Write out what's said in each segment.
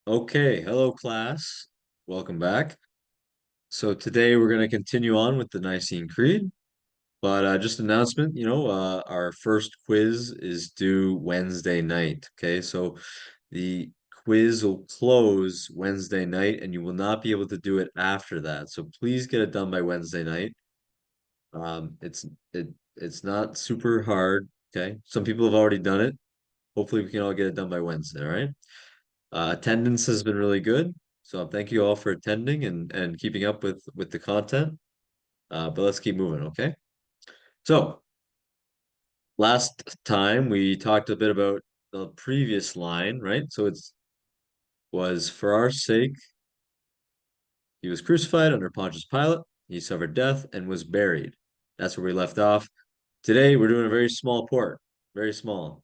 Okay, hello class. Welcome back. So today we're going to continue on with the Nicene Creed, but just announcement, our first quiz is due Wednesday night. Okay, so the quiz will close Wednesday night and you will not be able to do it after that. So please get it done by Wednesday night. Um, it's it it's not super hard, okay? Some people have already done it. Hopefully we can all get it done by Wednesday, all right? Attendance has been really good, so thank you all for attending and keeping up with the content. But let's keep moving, okay? So last time we talked a bit about the previous line, right? So it's was for our sake he was crucified under Pontius Pilate, he suffered death and was buried. That's where we left off. Today we're doing a very small part, very small,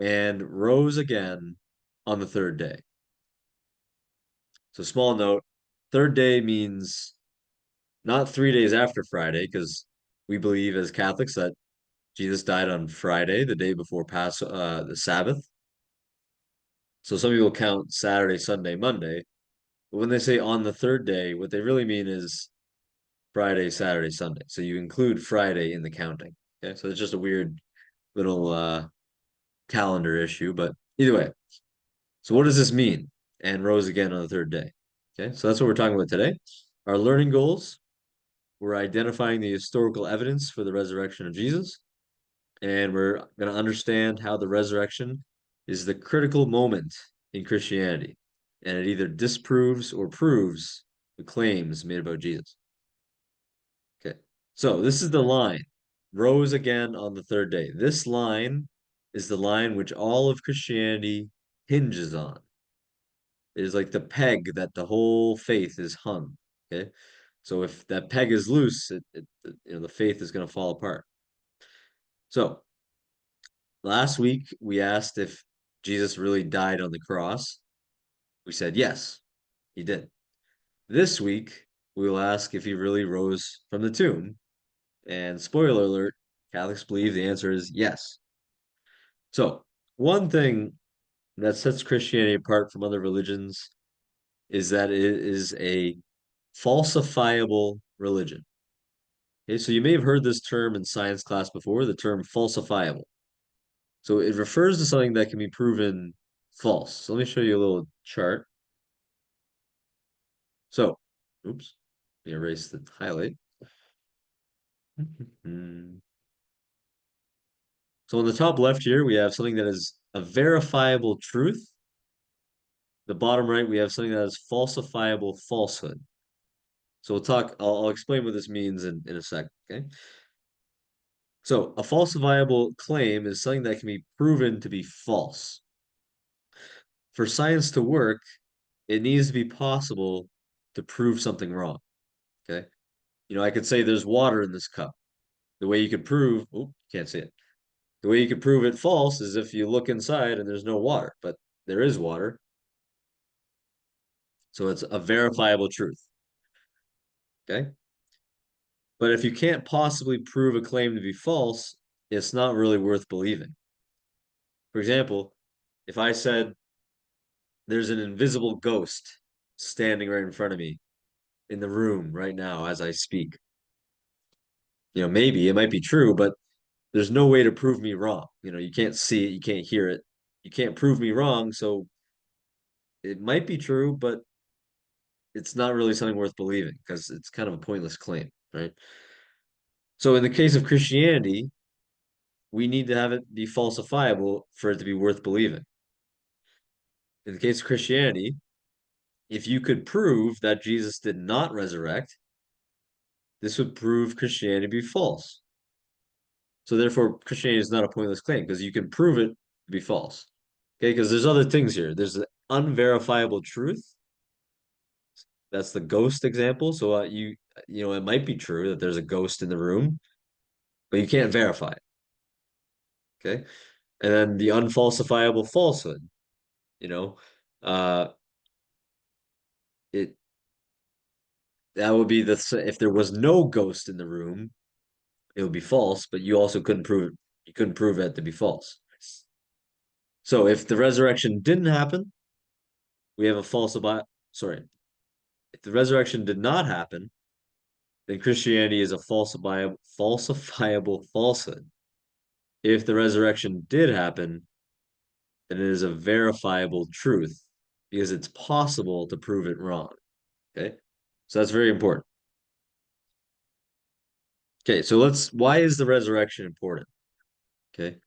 and rose again on the third day. So small note, third day means not 3 days after Friday, because we believe as Catholics that Jesus died on Friday, the day before the Sabbath. So some people count Saturday, Sunday, Monday. But when they say on the third day, what they really mean is Friday, Saturday, Sunday. So you include Friday in the counting. Okay, so it's just a weird little calendar issue, but either way. So what does this mean? And rose again on the third day. Okay, so that's what we're talking about today. Our learning goals, we're identifying the historical evidence for the resurrection of Jesus, and we're going to understand how the resurrection is the critical moment in Christianity, and it either disproves or proves the claims made about Jesus. Okay, so this is the line, rose again on the third day. This line is the line which all of Christianity hinges on. It is like the peg that the whole faith is hung. Okay, so if that peg is loose, the faith is going to fall apart. So last week, we asked if Jesus really died on the cross. We said yes, he did. This week, we will ask if he really rose from the tomb. And spoiler alert, Catholics believe the answer is yes. So, one thing that sets Christianity apart from other religions is that it is a falsifiable religion. Okay, so you may have heard this term in science class before, the term falsifiable. So it refers to something that can be proven false. So let me show you a little chart. So, oops, let me erase the highlight. So on the top left here, we have something that is a verifiable truth. The bottom right, we have something that is falsifiable falsehood. So I'll explain what this means in a sec, okay? So a falsifiable claim is something that can be proven to be false. For science to work, it needs to be possible to prove something wrong, okay? I could say there's water in this cup. The way you could prove, oh, can't see it. The way you could prove it false is if you look inside and there's no water, but there is water. So it's a verifiable truth. Okay. But if you can't possibly prove a claim to be false, it's not really worth believing. For example, if I said there's an invisible ghost standing right in front of me in the room right now as I speak, maybe it might be true, but there's no way to prove me wrong. You can't see it, you can't hear it, you can't prove me wrong. So it might be true, but it's not really something worth believing because it's kind of a pointless claim, right? So in the case of Christianity, we need to have it be falsifiable for it to be worth believing. In the case of Christianity, if you could prove that Jesus did not resurrect, this would prove Christianity to be false. So therefore, Christianity is not a pointless claim because you can prove it to be false. Okay, because there's other things here. There's the unverifiable truth. That's the ghost example. So it might be true that there's a ghost in the room, but you can't verify it. Okay. And then the unfalsifiable falsehood, you know, uh, it that would be if there was no ghost in the room, it would be false, but you also couldn't prove it. You couldn't prove it to be false. So if the resurrection didn't happen, we have a sorry, if the resurrection did not happen, then Christianity is a falsifiable falsehood. If the resurrection did happen, then it is a verifiable truth because it's possible to prove it wrong. Okay. So that's very important. Okay. So why is the resurrection important? Okay.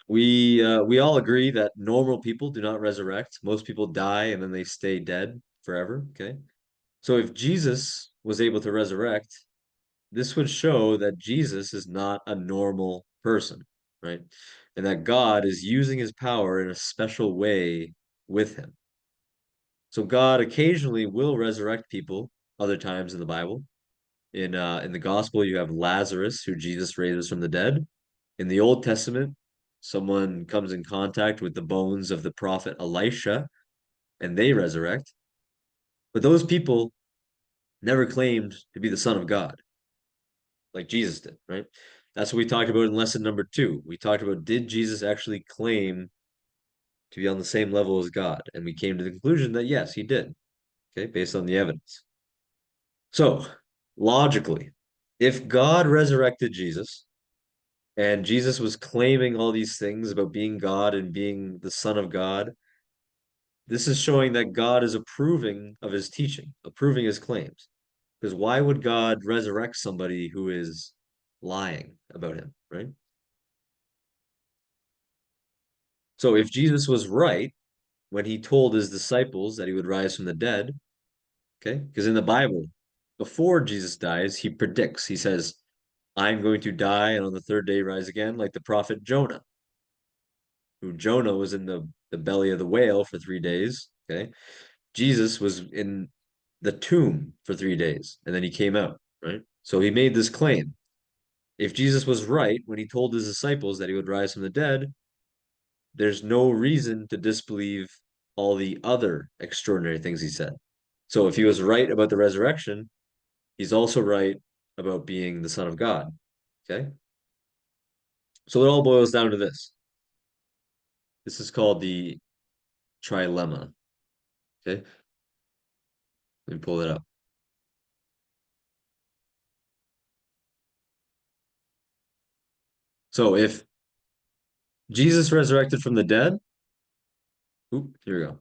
We all agree that normal people do not resurrect. Most people die and then they stay dead forever. Okay. So if Jesus was able to resurrect, this would show that Jesus is not a normal person, right? And that God is using his power in a special way with him. So God occasionally will resurrect people other times in the Bible. In the gospel, you have Lazarus, who Jesus raises from the dead. In the Old Testament, someone comes in contact with the bones of the prophet Elisha and they resurrect. But those people never claimed to be the Son of God, like Jesus did, right? That's what we talked about in lesson number 2. We talked about, did Jesus actually claim to be on the same level as God? And we came to the conclusion that yes, he did, okay, based on the evidence. So, logically, if God resurrected Jesus and Jesus was claiming all these things about being God and being the Son of God, this is showing that God is approving of his teaching, approving his claims. Because why would God resurrect somebody who is lying about him, right? So if Jesus was right when he told his disciples that he would rise from the dead, okay? Because in the Bible, before Jesus dies, he predicts, he says, I'm going to die and on the third day rise again, like the prophet Jonah, who Jonah was in the belly of the whale for 3 days, okay? Jesus was in the tomb for 3 days and then he came out, right? So he made this claim. If Jesus was right when he told his disciples that he would rise from the dead, there's no reason to disbelieve all the other extraordinary things he said. So if he was right about the resurrection, he's also right about being the Son of God. Okay? So it all boils down to this. This is called the trilemma. Okay? Let me pull it up. So if Jesus resurrected from the dead, oop, here we go.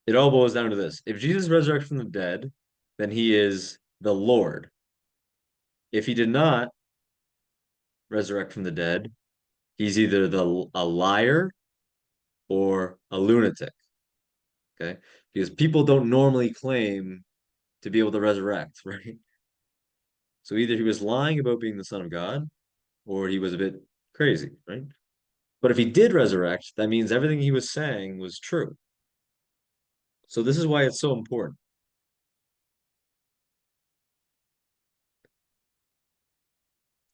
It all boils down to this. If Jesus resurrected from the dead, then he is the Lord. If he did not resurrect from the dead, he's either a liar or a lunatic. Okay, because people don't normally claim to be able to resurrect, right? So either he was lying about being the Son of God, or he was a bit crazy, right? But if he did resurrect, that means everything he was saying was true. So this is why it's so important.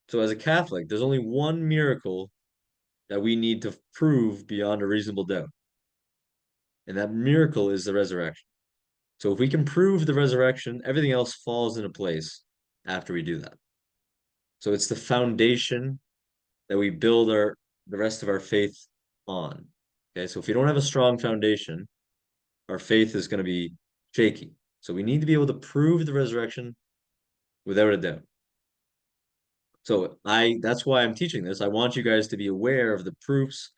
So as a Catholic, there's only one miracle that we need to prove beyond a reasonable doubt, and that miracle is the resurrection. So if we can prove the resurrection, everything else falls into place after we do that. So it's the foundation that we build the rest of our faith on. Okay, so if we don't have a strong foundation, our faith is going to be shaky. So we need to be able to prove the resurrection without a doubt. So that's why I'm teaching this. I want you guys to be aware of the proofs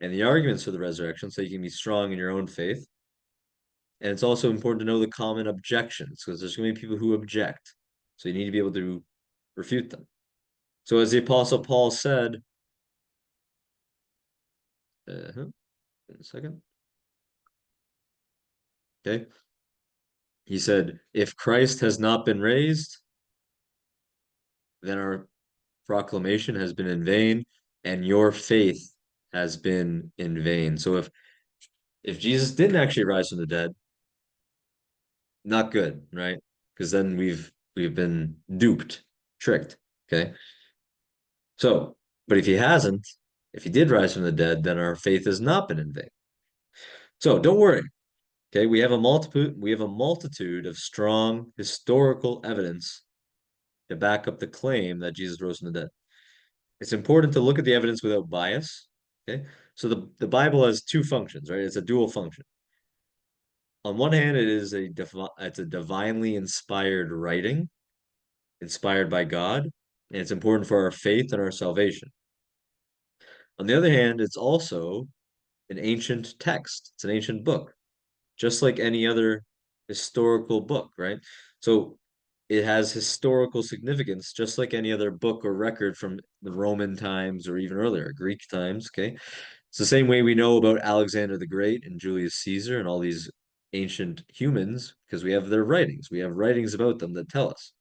and the arguments for the resurrection so you can be strong in your own faith. And it's also important to know the common objections because there's going to be people who object. So you need to be able to refute them. So as the Apostle Paul said, in a second. Okay. He said, if Christ has not been raised, then our proclamation has been in vain, and your faith has been in vain. So if Jesus didn't actually rise from the dead, not good, right? Because then we've been duped, tricked. Okay. So, but if he hasn't, if he did rise from the dead, then our faith has not been in vain. So don't worry. Okay, we have a multitude of strong historical evidence to back up the claim that Jesus rose from the dead. It's important to look at the evidence without bias. Okay. So the Bible has two functions, right? It's a dual function. On one hand, it's a divinely inspired writing, inspired by God, and it's important for our faith and our salvation. On the other hand, it's also an ancient text. It's an ancient book, just like any other historical book, right? So it has historical significance, just like any other book or record from the Roman times or even earlier, Greek times, okay? It's the same way we know about Alexander the Great and Julius Caesar and all these ancient humans because we have their writings. We have writings about them that tell us.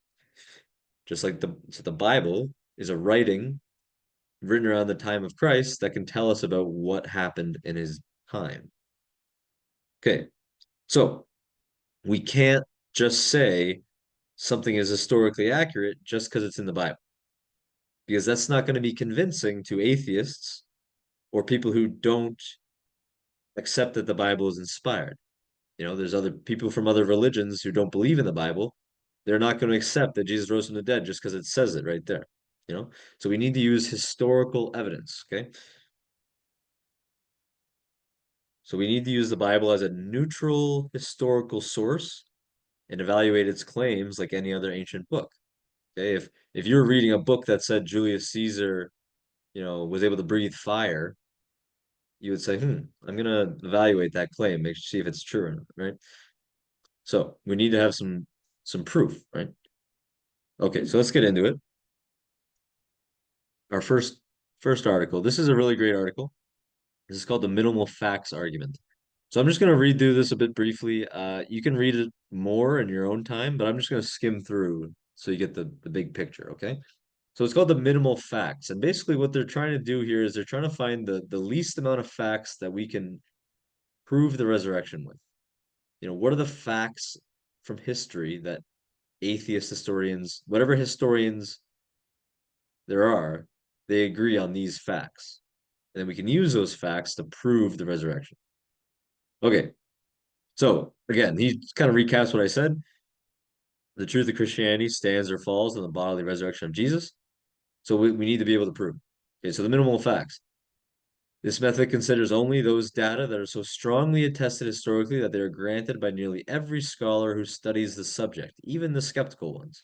Just like the Bible is a writing written around the time of Christ that can tell us about what happened in his time. Okay, so we can't just say something is historically accurate just because it's in the Bible, because that's not going to be convincing to atheists or people who don't accept that the Bible is inspired. There's other people from other religions who don't believe in the Bible. They're not going to accept that Jesus rose from the dead just because it says it right there. So we need to use historical evidence. Okay. So we need to use the Bible as a neutral historical source and evaluate its claims like any other ancient book. Okay. If you're reading a book that said Julius Caesar, was able to breathe fire, you would say, I'm gonna evaluate that claim, see if it's true or not, right? So we need to have some proof, right? Okay, so let's get into it. Our first article. This is a really great article. This is called the minimal facts argument. So I'm just going to read through this a bit briefly. You can read it more in your own time, but I'm just going to skim through so you get the big picture, okay? So it's called the minimal facts. And basically what they're trying to do here is they're trying to find the least amount of facts that we can prove the resurrection with. What are the facts from history that atheist historians, whatever historians there are, they agree on these facts. And then we can use those facts to prove the resurrection. Okay, so again, he kind of recaps what I said. The truth of Christianity stands or falls on the bodily resurrection of Jesus. So we need to be able to prove. Okay, so the minimal facts. This method considers only those data that are so strongly attested historically that they are granted by nearly every scholar who studies the subject, even the skeptical ones.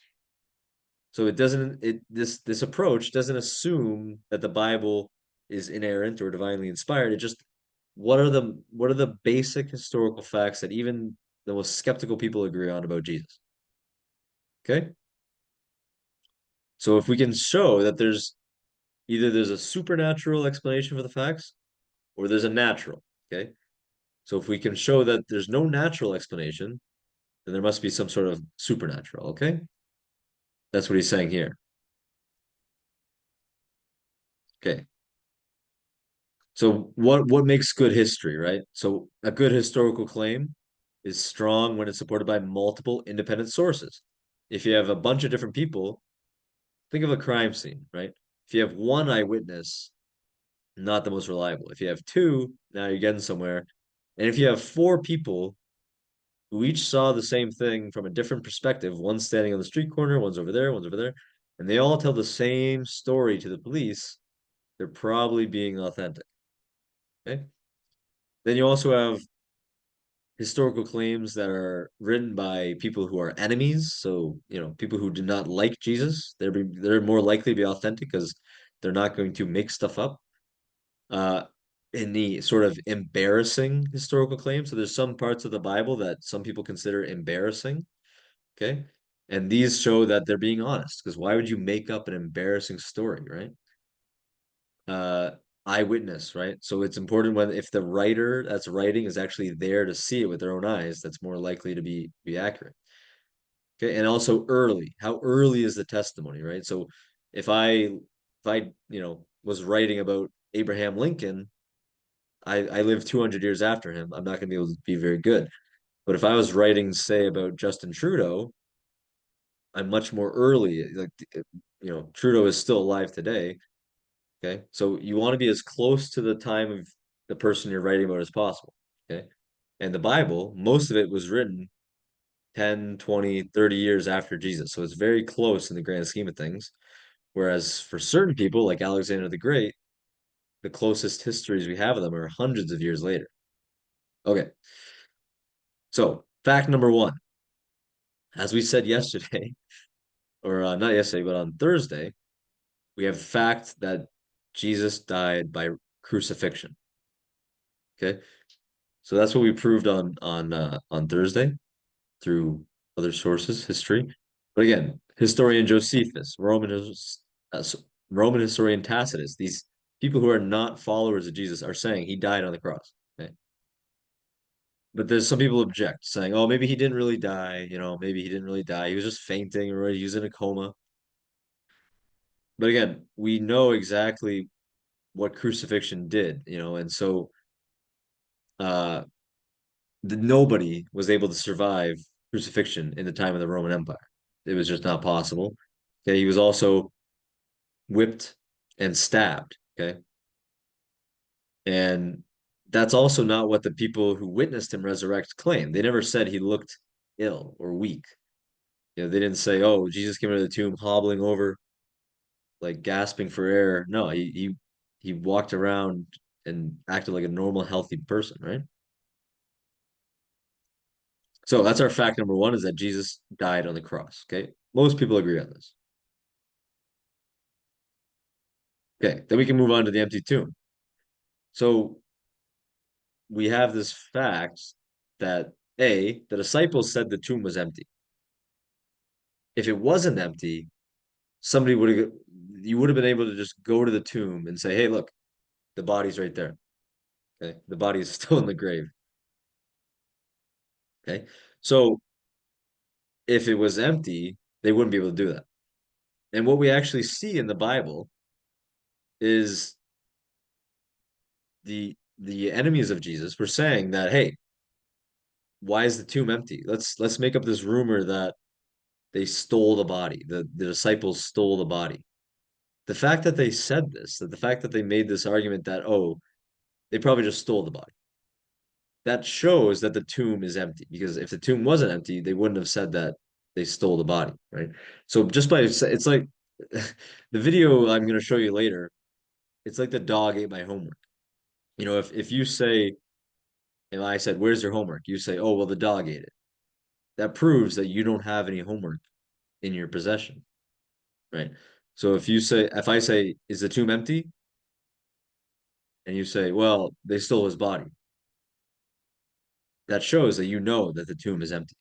So it doesn't it this approach doesn't assume that the Bible is inerrant or divinely inspired. It just what are the basic historical facts that even the most skeptical people agree on about Jesus? Okay? So if we can show that there's a supernatural explanation for the facts or there's a natural, okay? So if we can show that there's no natural explanation, then there must be some sort of supernatural, okay? That's what he's saying here. Okay. So what makes good history, right? So a good historical claim is strong when it's supported by multiple independent sources. If you have a bunch of different people, think of a crime scene, right? If you have one eyewitness, not the most reliable. If you have two, now you're getting somewhere. And if you have four people who each saw the same thing from a different perspective, one's standing on the street corner, one's over there, and they all tell the same story to the police, they're probably being authentic. Okay. Then you also have historical claims that are written by people who are enemies. So, people who do not like Jesus, they're more likely to be authentic because they're not going to make stuff up. Uh, in the sort of embarrassing historical claims. So there's some parts of the Bible that some people consider embarrassing. Okay. And these show that they're being honest because why would you make up an embarrassing story, right? uh Eyewitness, right? So it's important when if the writer that's writing is actually there to see it with their own eyes, that's more likely to be accurate. Okay, and also early. How early is the testimony, right? So if I was writing about Abraham Lincoln, I lived 200 years after him. I'm not going to be able to be very good. But if I was writing, say, about Justin Trudeau, I'm much more early. Like, Trudeau is still alive today. Okay. So you want to be as close to the time of the person you're writing about as possible. Okay. And the Bible, most of it was written 10, 20, 30 years after Jesus. So it's very close in the grand scheme of things. Whereas for certain people, like Alexander the Great, the closest histories we have of them are hundreds of years later. Okay, so fact number one, as we said yesterday, or not yesterday, but on Thursday, we have the fact that Jesus died by crucifixion. Okay, so that's what we proved on Thursday through other sources, history. But again, historian Josephus, uh, Roman historian Tacitus, these people who are not followers of Jesus are saying he died on the cross. Okay? But there's some people object, saying, "Oh, maybe he didn't really die. Maybe he didn't really die. He was just fainting, or he was in a coma." But again, we know exactly what crucifixion did, and so uh, nobody was able to survive crucifixion in the time of the Roman Empire. It was just not possible. Okay, he was also whipped and stabbed. Okay, and that's also not what the people who witnessed him resurrect claimed. They never said he looked ill or weak. They didn't say, "Oh, Jesus came out of the tomb hobbling over, like gasping for air." No, he walked around and acted like a normal, healthy person, right? So that's our fact number one is that Jesus died on the cross. Okay. Most people agree on this. Okay. Then we can move on to the empty tomb. So we have this fact that the disciples said the tomb was empty. If it wasn't empty, somebody would have, you would have been able to just go to the tomb and say, "Hey, look, the body's right there." Okay. The body is still in the grave. Okay. So if it was empty, they wouldn't be able to do that. And what we actually see in the Bible is the enemies of Jesus were saying that, "Hey, why is the tomb empty? Let's make up this rumor that they stole the body. The disciples stole the body." The fact that they said this, that the fact that they made this argument that, oh, they probably just stole the body, that shows that the tomb is empty. Because if the tomb wasn't empty, they wouldn't have said that they stole the body, right? So just by it's like the video I'm going to show you later, it's like the dog ate my homework. If you say, and I said, "Where's your homework?" You say, "Oh, well, the dog ate it." That proves that you don't have any homework in your possession, right? So if I say, "Is the tomb empty?" and you say, "Well, they stole his body," that shows that you know that the tomb is empty.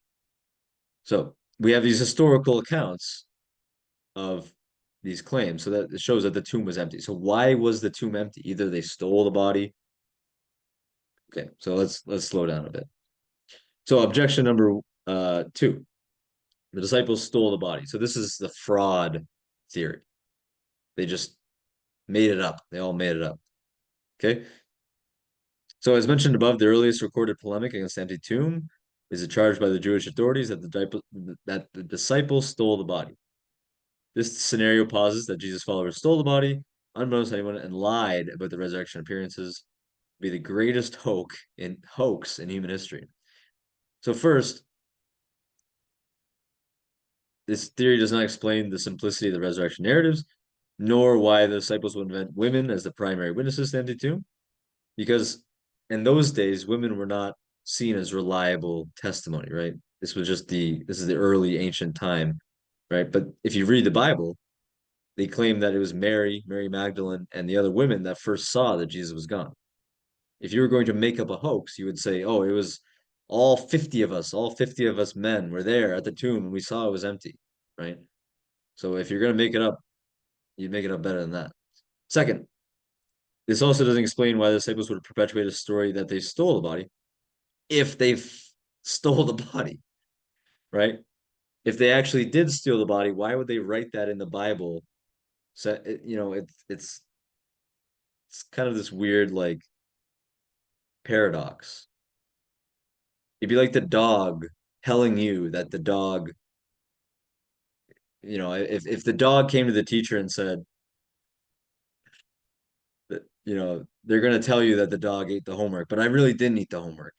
So we have these historical accounts of these claims, so that it shows that the tomb was empty. So why was the tomb empty? Either they stole the body. Okay, so let's slow down a bit. So objection number two, the disciples stole the body. So this is the fraud theory. They just made it up. They all made it up. Okay. So as mentioned above, the earliest recorded polemic against the empty tomb is a charge by the Jewish authorities that the disciples stole the body. This scenario posits that Jesus' followers stole the body, unbeknownst to anyone, and lied about the resurrection appearances, be the greatest hoax in human history. So first, this theory does not explain the simplicity of the resurrection narratives, nor why the disciples would invent women as the primary witnesses to the empty tomb, because in those days, women were not seen as reliable testimony, right? This is the early ancient time, right? But if you read the Bible, they claim that it was Mary Magdalene, and the other women that first saw that Jesus was gone. If you were going to make up a hoax, you would say, "Oh, it was all 50 of us men were there at the tomb and we saw it was empty," right? So if you're going to make it up, you'd make it up better than that. Second, this also doesn't explain why the disciples would perpetuate a story that they stole the body if they stole the body, right? If they actually did steal the body, why would they write that in the Bible? So it's kind of this weird like paradox. It'd be like the dog telling you that the dog, if the dog came to the teacher and said that, they're going to tell you that the dog ate the homework, but I really didn't eat the homework.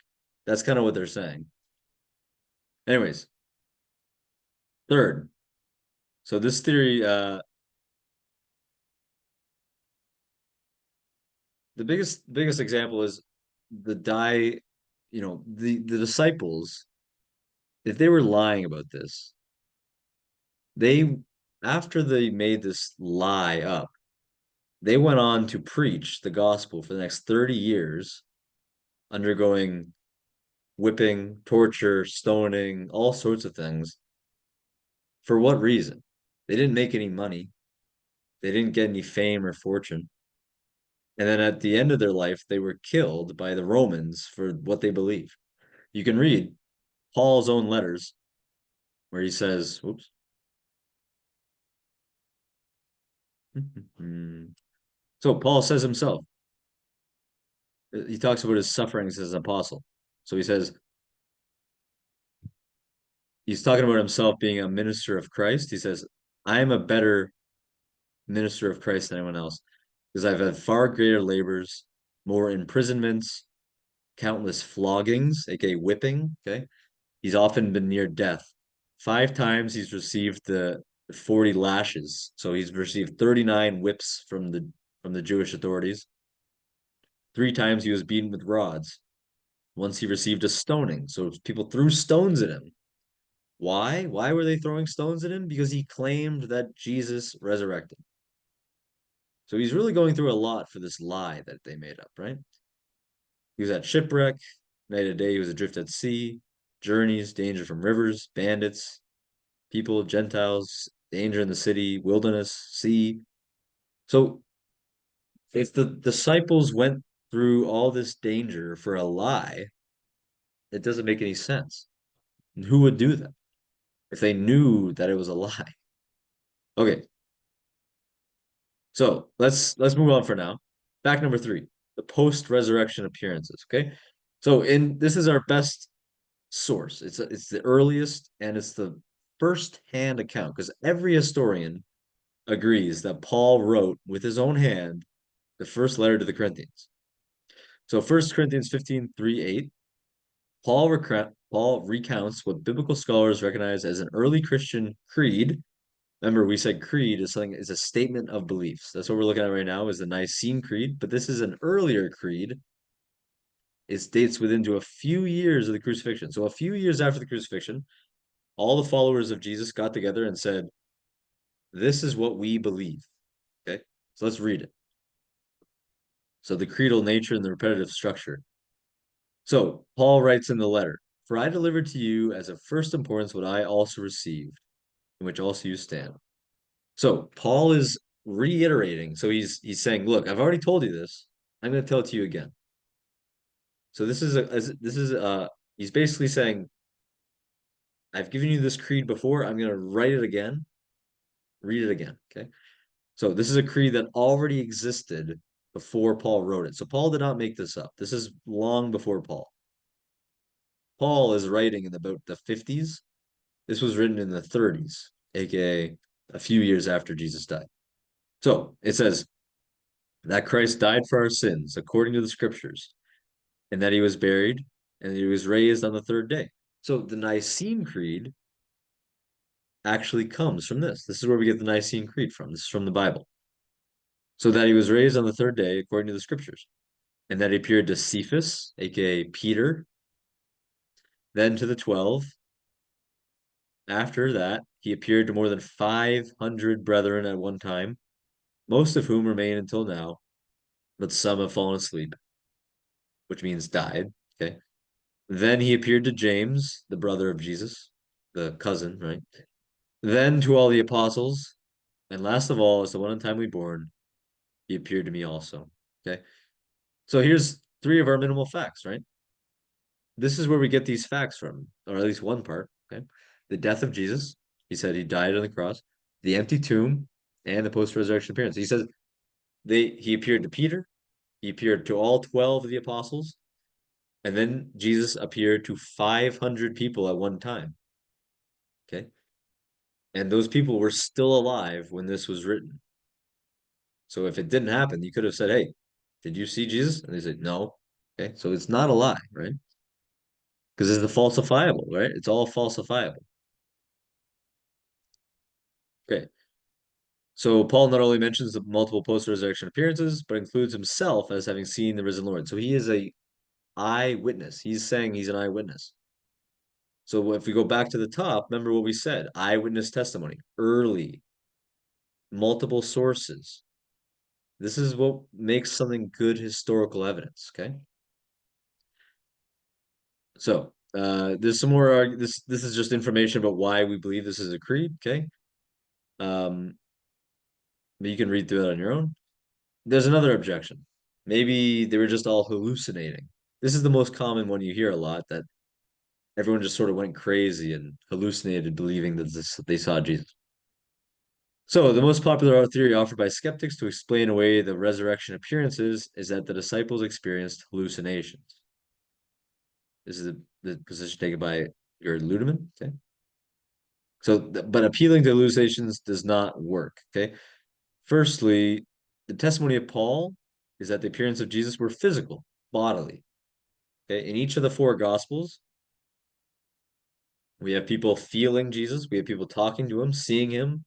That's kind of what they're saying. Anyways, third, so this theory the biggest example is the die, the disciples, if they were lying about this, they after they made this lie up, they went on to preach the gospel for the next 30 years, undergoing whipping, torture, stoning, all sorts of things. For what reason? They didn't make any money. They didn't get any fame or fortune. And then at the end of their life, they were killed by the Romans for what they believe. You can read Paul's own letters where he says, "Oops." So Paul says himself, he talks about his sufferings as an apostle. So he says, he's talking about himself being a minister of Christ. He says, I am a better minister of Christ than anyone else because I've had far greater labors, more imprisonments, countless floggings, aka whipping. Okay. He's often been near death. 5 times he's received the 40 lashes. So he's received 39 whips from the Jewish authorities. 3 times he was beaten with rods. Once he received a stoning. So people threw stones at him. Why? Why were they throwing stones at him? Because he claimed that Jesus resurrected. So he's really going through a lot for this lie that they made up, right? He was at shipwreck, night and day, he was adrift at sea, journeys, danger from rivers, bandits, people, Gentiles, danger in the city, wilderness, sea. So if the disciples went through all this danger for a lie, it doesn't make any sense. And who would do that if they knew that it was a lie? Okay, so let's move on for now. Fact number three, the post-resurrection appearances. Okay. So in this is our best source. It's the earliest and it's the first-hand account because every historian agrees that Paul wrote with his own hand the first letter to the Corinthians. So 1 Corinthians 15:3-8, Paul recounts what biblical scholars recognize as an early Christian creed. Remember, we said creed is a statement of beliefs. That's what we're looking at right now is the Nicene Creed, but this is an earlier creed. It dates within to a few years of the crucifixion. So a few years after the crucifixion, all the followers of Jesus got together and said, "This is what we believe." Okay, so let's read it. So the creedal nature and the repetitive structure. So Paul writes in the letter, "For I delivered to you as of first importance what I also received, in which also you stand." So Paul is reiterating. So he's saying, "Look, I've already told you this. I'm going to tell it to you again." So this is he's basically saying, "I've given you this creed before. I'm going to write it again, read it again." Okay. So this is a creed that already existed before Paul wrote it. So Paul did not make this up. This is long before Paul. Paul is writing in about the 50s. This was written in the 30s, aka a few years after Jesus died. So it says that Christ died for our sins according to the scriptures, and that he was buried, and that he was raised on the third day. So the Nicene Creed actually comes from this. This is where we get the Nicene Creed from. This is from the Bible. So that he was raised on the third day according to the scriptures, and that he appeared to Cephas, aka Peter, then to the 12. After that, he appeared to more than 500 brethren at one time, most of whom remain until now, but some have fallen asleep, which means died. Okay. Then he appeared to James, the brother of Jesus, the cousin, right? Then to all the apostles, and last of all, as the one untimely born, he appeared to me also. Okay. So here's three of our minimal facts, right? This is where we get these facts from, or at least one part. Okay. The death of Jesus. He said he died on the cross, the empty tomb, and the post-resurrection appearance. He says he appeared to Peter, he appeared to all 12 of the apostles, and then Jesus appeared to 500 people at one time. Okay. And those people were still alive when this was written. So if it didn't happen, you could have said, "Hey, did you see Jesus?" And they said, "No." Okay. So it's not a lie, right? Because it's the falsifiable, right? It's all falsifiable. Okay. So Paul not only mentions the multiple post-resurrection appearances, but includes himself as having seen the risen Lord. So he is a eyewitness. He's saying he's an eyewitness. So if we go back to the top, remember what we said: eyewitness testimony, early, multiple sources. This is what makes something good historical evidence. Okay. So there's some more. This is just information about why we believe this is a creed. Okay. Um, but you can read through that on your own. There's another objection. Maybe they were just all hallucinating. This is the most common one you hear a lot, that everyone just sort of went crazy and hallucinated, believing that they saw Jesus. So, the most popular theory offered by skeptics to explain away the resurrection appearances is that the disciples experienced hallucinations. This is the position taken by your Ludeman. Okay. So, but appealing to hallucinations does not work. Okay. Firstly, the testimony of Paul is that the appearance of Jesus were physical, bodily. Okay. In each of the four gospels, we have people feeling Jesus, we have people talking to him, seeing him,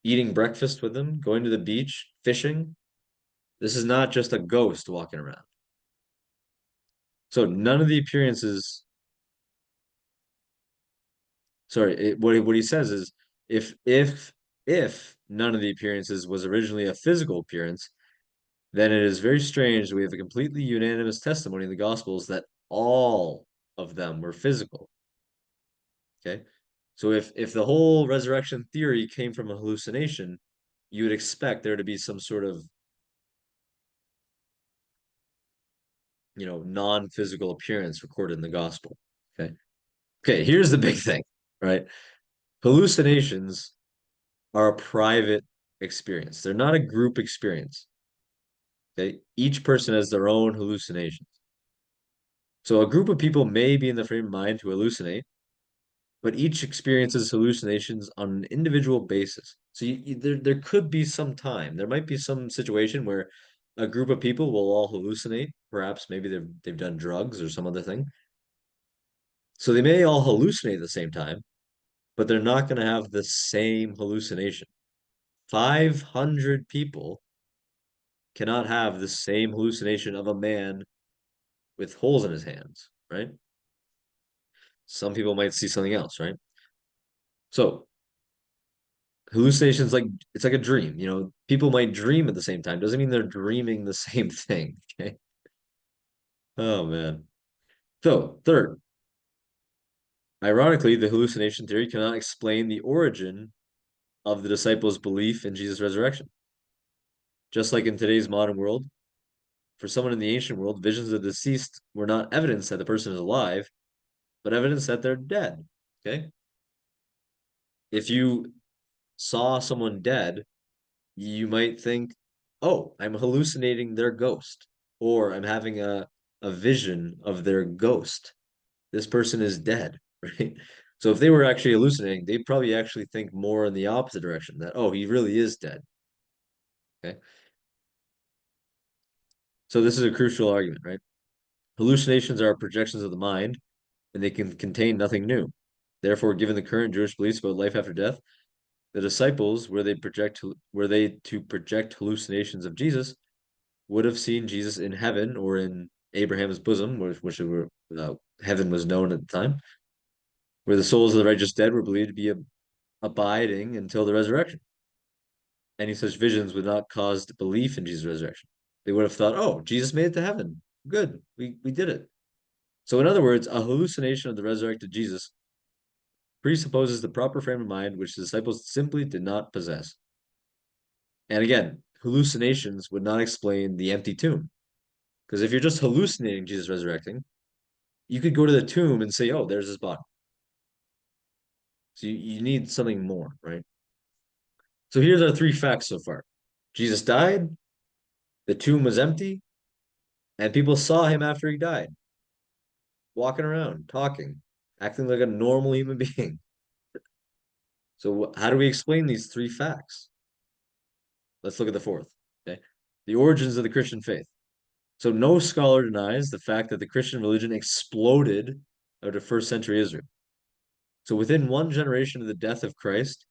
eating breakfast with him, going to the beach, fishing. This is not just a ghost walking around. So none of the appearances, sorry, what he says is if if if none of the appearances was originally a physical appearance, then it is very strange that we have a completely unanimous testimony in the Gospels that all of them were physical. Okay. So if the whole resurrection theory came from a hallucination, you would expect there to be some sort of, non-physical appearance recorded in the gospel. Okay. Okay, here's the big thing, right? Hallucinations are a private experience. They're not a group experience. Okay. Each person has their own hallucinations. So a group of people may be in the frame of mind to hallucinate, but each experiences hallucinations on an individual basis. So there could be some time. There might be some situation where a group of people will all hallucinate. Perhaps maybe they've done drugs or some other thing. So they may all hallucinate at the same time, but they're not going to have the same hallucination. 500 people cannot have the same hallucination of a man with holes in his hands, right? Some people might see something else, right? So hallucinations, like it's like a dream, people might dream at the same time. Doesn't mean they're dreaming the same thing. Okay. Oh man. So third, ironically, the hallucination theory cannot explain the origin of the disciples' belief in Jesus' resurrection. Just like in today's modern world, for someone in the ancient world, visions of the deceased were not evidence that the person is alive, but evidence that they're dead. Okay. If you saw someone dead, you might think, oh, I'm hallucinating their ghost, or I'm having a vision of their ghost. This person is dead, right? So if they were actually hallucinating, they'd probably actually think more in the opposite direction, that, oh, he really is dead. Okay. So this is a crucial argument, right? Hallucinations are projections of the mind, and they can contain nothing new. Therefore, given the current Jewish beliefs about life after death, the disciples, were they to project hallucinations of Jesus, would have seen Jesus in heaven or in Abraham's bosom, heaven was known at the time, where the souls of the righteous dead were believed to be abiding until the resurrection. Any such visions would not cause belief in Jesus' resurrection. They would have thought, oh, Jesus made it to heaven. Good, we did it. So, in other words, a hallucination of the resurrected Jesus presupposes the proper frame of mind which the disciples simply did not possess. And again, hallucinations would not explain the empty tomb. Because if you're just hallucinating Jesus resurrecting, you could go to the tomb and say, oh, there's his body. So you need something more, right? So here's our three facts so far. Jesus died, the tomb was empty, and people saw him after he died, walking around, talking, acting like a normal human being. So how do we explain these three facts? Let's look at the fourth. Okay. The origins of the Christian faith. So no scholar denies the fact that the Christian religion exploded out of first century Israel. So within one generation of the death of Christ,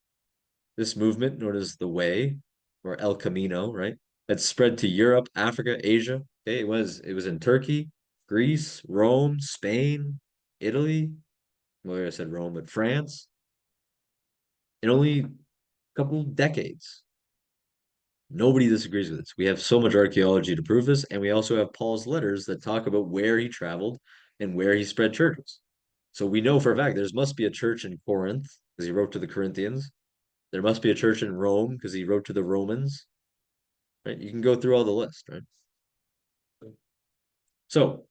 this movement, known as the Way, or El Camino, right? That spread to Europe, Africa, Asia. Okay, it was in Turkey, Greece, Rome, Spain, Italy. Well, I said Rome, but France in only a couple decades. Nobody disagrees with this. We have so much archaeology to prove this, and we also have Paul's letters that talk about where he traveled and where he spread churches. So we know for a fact there must be a church in Corinth because he wrote to the Corinthians. There must be a church in Rome because he wrote to the Romans. Right? You can go through all the list, right? So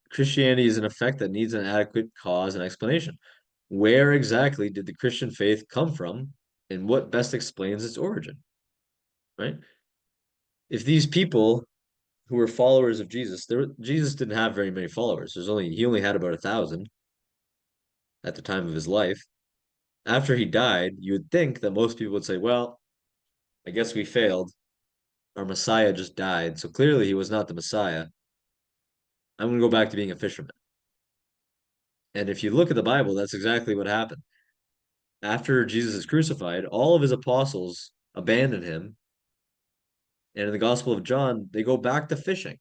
Christianity is an effect that needs an adequate cause and explanation. Where exactly did the Christian faith come from, and what best explains its origin? Right? If these people who were followers of Jesus, Jesus didn't have very many followers. He only had about 1,000 at the time of his life. After he died, you would think that most people would say, "Well, I guess we failed. Our Messiah just died, so clearly he was not the Messiah. I'm going to go back to being a fisherman." And if you look at the Bible, that's exactly what happened. After Jesus is crucified, all of his apostles abandon him, and in the Gospel of John, they go back to fishing.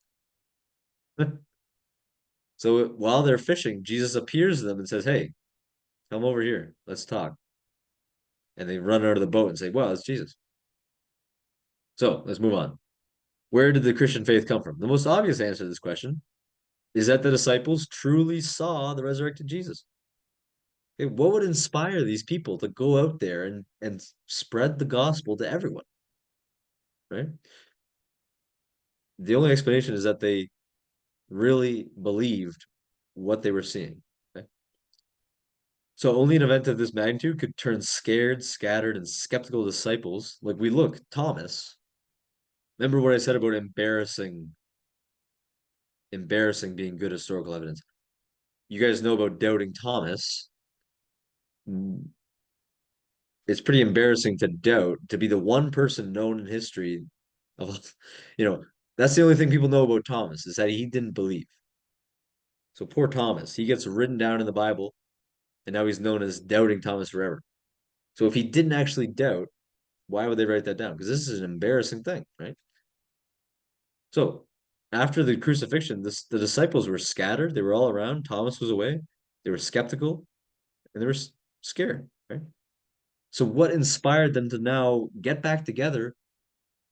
So while they're fishing, Jesus appears to them and says, "Hey, come over here. Let's talk." And they run out of the boat and say, "Well, it's Jesus." So let's move on. Where did the Christian faith come from? The most obvious answer to this question is that the disciples truly saw the resurrected Jesus. Okay, what would inspire these people to go out there and spread the gospel to everyone, right? The only explanation is that they really believed what they were seeing. Okay? So only an event of this magnitude could turn scared, scattered, and skeptical disciples. Like we look, Thomas. Remember what I said about embarrassing being good historical evidence. You guys know about doubting Thomas. It's pretty embarrassing to doubt, to be the one person known in history of, you know, that's the only thing people know about Thomas is that he didn't believe. So poor Thomas, he gets written down in the Bible, and now he's known as doubting Thomas forever. So if he didn't actually doubt, why would they write that down? Because this is an embarrassing thing, right? So after the crucifixion, the disciples were scattered. They were all around. Thomas was away. They were skeptical and they were scared, right? So what inspired them to now get back together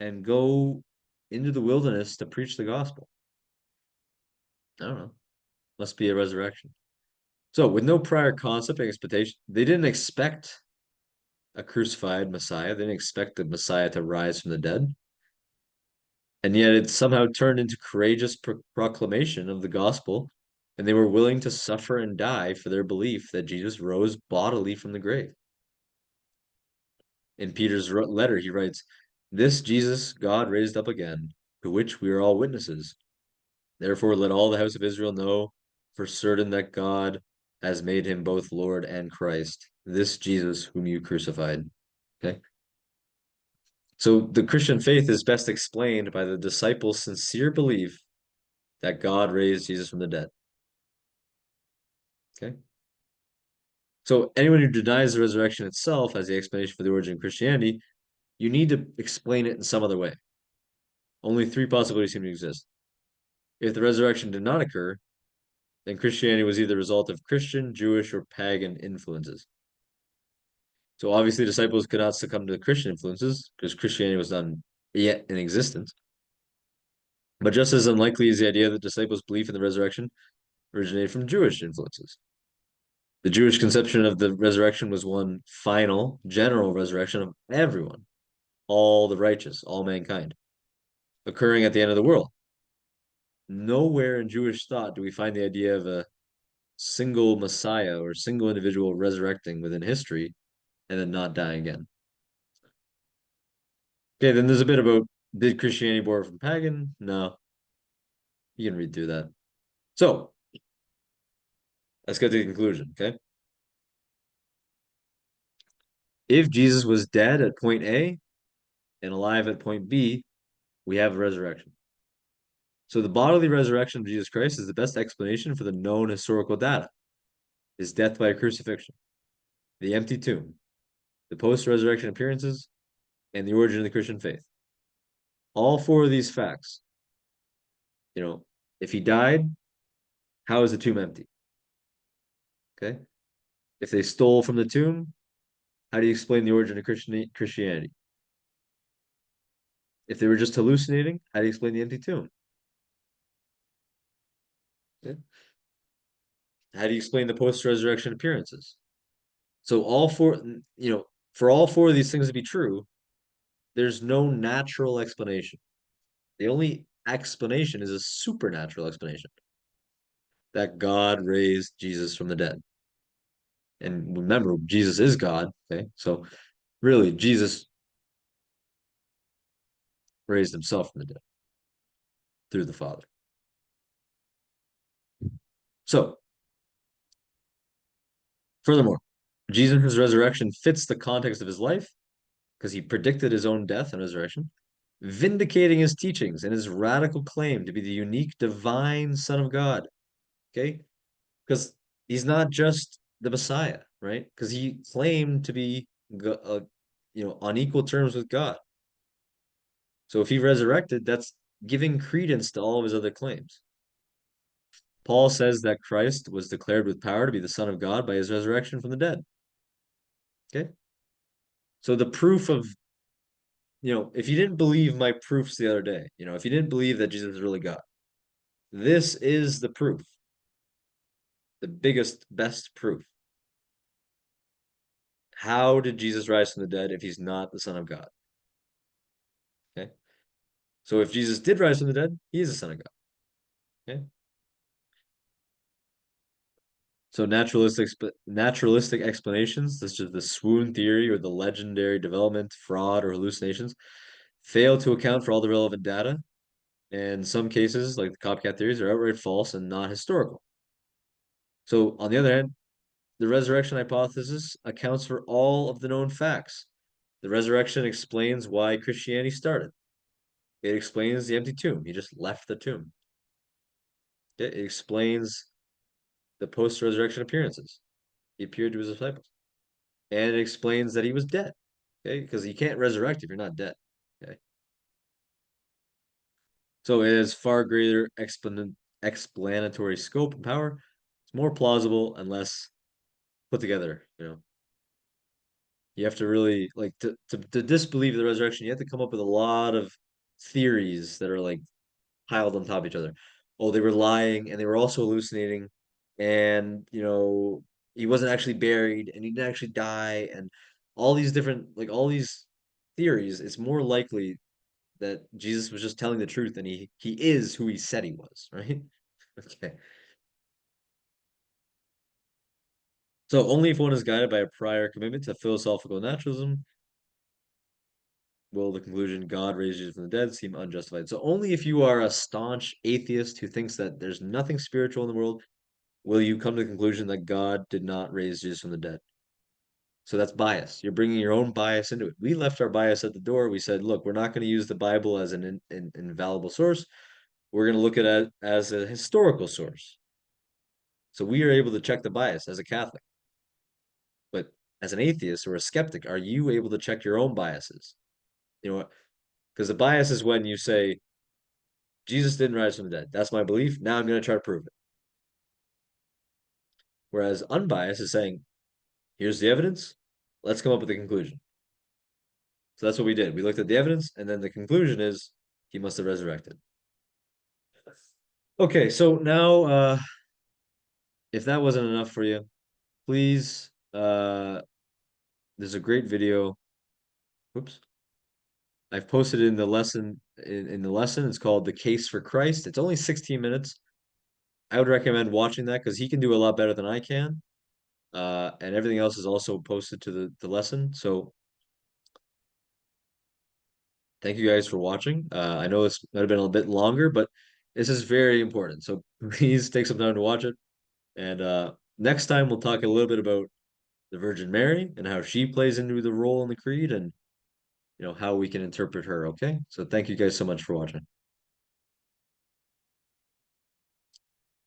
and go into the wilderness to preach the gospel? I don't know. Must be a resurrection. So with no prior concept and expectation, they didn't expect a crucified Messiah. They didn't expect the Messiah to rise from the dead. And yet it somehow turned into courageous proclamation of the gospel, and they were willing to suffer and die for their belief that Jesus rose bodily from the grave. In Peter's letter, he writes, "This Jesus God raised up again, to which we are all witnesses. Therefore, let all the house of Israel know for certain that God has made him both Lord and Christ, this Jesus whom you crucified." Okay. So the Christian faith is best explained by the disciples' sincere belief that God raised Jesus from the dead. Okay. So anyone who denies the resurrection itself as the explanation for the origin of Christianity, you need to explain it in some other way. Only three possibilities seem to exist. If the resurrection did not occur, then Christianity was either a result of Christian, Jewish, or pagan influences. So obviously, disciples could not succumb to Christian influences because Christianity was not yet in existence. But just as unlikely is the idea that disciples' belief in the resurrection originated from Jewish influences. The Jewish conception of the resurrection was one final, general resurrection of everyone, all the righteous, all mankind, occurring at the end of the world. Nowhere in Jewish thought do we find the idea of a single Messiah or single individual resurrecting within history and then not dying again. Okay, then there's a bit about, did Christianity borrow from pagan? No, you can read through that. So let's get to the conclusion, okay? If Jesus was dead at point A and alive at point B, we have a resurrection. So the bodily resurrection of Jesus Christ is the best explanation for the known historical data. His death by crucifixion, the empty tomb, the post-resurrection appearances, and the origin of the Christian faith. All four of these facts, you know, if he died, how is the tomb empty? Okay. If they stole from the tomb, how do you explain the origin of Christianity? If they were just hallucinating, how do you explain the empty tomb? Okay. How do you explain the post-resurrection appearances? So all four, for all four of these things to be true, there's no natural explanation. The only explanation is a supernatural explanation that God raised Jesus from the dead. And remember, Jesus is God. Okay. So really, Jesus raised himself from the dead through the Father. So, furthermore, Jesus' resurrection fits the context of his life because he predicted his own death and resurrection, vindicating his teachings and his radical claim to be the unique divine Son of God. Okay. Because he's not just the Messiah, right? Because he claimed to be, on equal terms with God. So if he resurrected, that's giving credence to all of his other claims. Paul says that Christ was declared with power to be the Son of God by his resurrection from the dead. Okay. So the proof of, if you didn't believe my proofs the other day, if you didn't believe that Jesus is really God, this is the proof, the biggest, best proof. How did Jesus rise from the dead if he's not the Son of God? Okay. So if Jesus did rise from the dead, he is the Son of God. Okay. So naturalistic explanations, such as the swoon theory or the legendary development, fraud, or hallucinations, fail to account for all the relevant data. And in some cases, like the copycat theories, are outright false and not historical. So on the other hand, the resurrection hypothesis accounts for all of the known facts. The resurrection explains why Christianity started. It explains the empty tomb. He just left the tomb. It explains the post-resurrection appearances. He appeared to his disciples. And it explains that he was dead. Okay, because you can't resurrect if you're not dead. Okay. So it has far greater explanatory scope and power. It's more plausible and less put together. You have to really like to disbelieve the resurrection, you have to come up with a lot of theories that are like piled on top of each other. Oh, they were lying and they were also hallucinating, and he wasn't actually buried and he didn't actually die, and all these different all these theories. It's more likely that Jesus was just telling the truth and he is who he said he was, right? Okay. So only if one is guided by a prior commitment to philosophical naturalism will the conclusion God raised Jesus from the dead seem unjustified. So only if you are a staunch atheist who thinks that there's nothing spiritual in the world will you come to the conclusion that God did not raise Jesus from the dead. So that's bias. You're bringing your own bias into it. We left our bias at the door. We said, look, we're not going to use the Bible as an infallible source. We're going to look at it as a historical source. So we are able to check the bias as a Catholic. But as an atheist or a skeptic, are you able to check your own biases? Because the bias is when you say, Jesus didn't rise from the dead. That's my belief. Now I'm going to try to prove it. Whereas unbiased is saying, here's the evidence. Let's come up with a conclusion. So that's what we did. We looked at the evidence, and then the conclusion is he must have resurrected. Okay, so now if that wasn't enough for you, please there's a great video. Whoops. I've posted in the lesson in the lesson. It's called The Case for Christ. It's only 16 minutes. I would recommend watching that because he can do a lot better than I can. And everything else is also posted to the lesson. So thank you guys for watching. I know this might have been a bit longer, but this is very important. So please take some time to watch it. And next time we'll talk a little bit about the Virgin Mary and how she plays into the role in the creed and how we can interpret her. Okay. So thank you guys so much for watching.